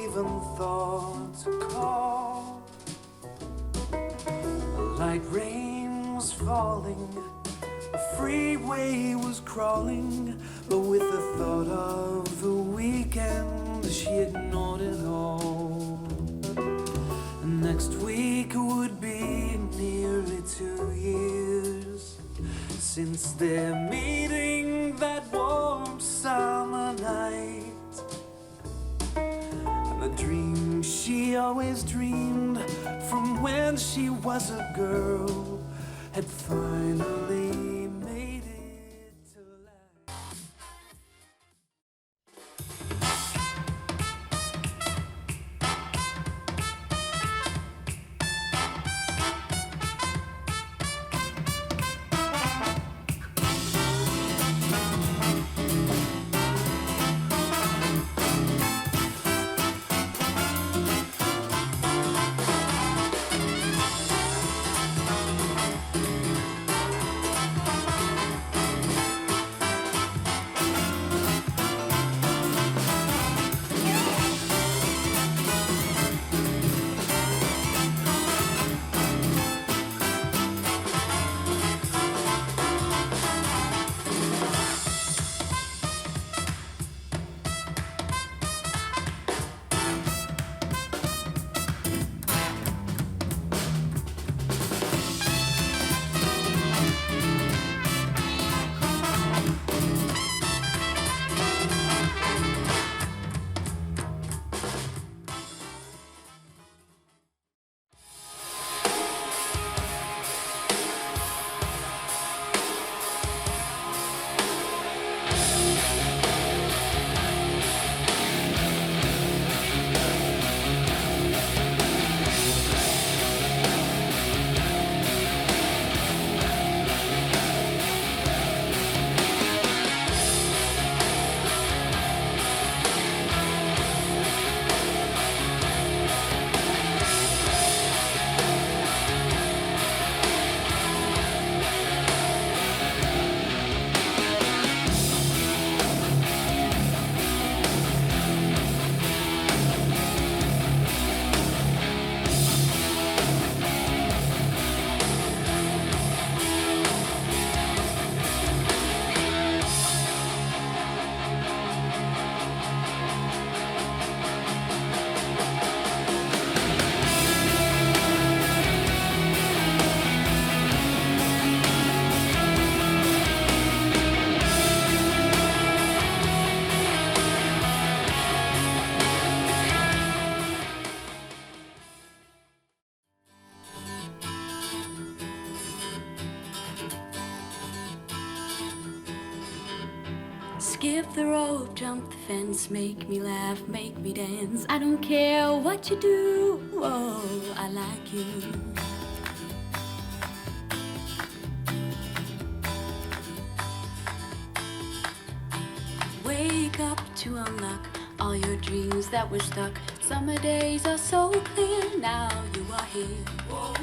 even thought to call. A light rain was falling, a freeway was crawling, but with the thought of the weekend, she ignored it all. And next week would be nearly 2 years since their meeting that warm summer night. And the dream she always dreamed from when she was a girl had finally made it to life. Skip the rope, jump the fence, make me laugh, make me dance. I don't care what you do, oh, I like you. Wake up to unlock all your dreams that were stuck. Summer days are so clear, now you are here. Oh,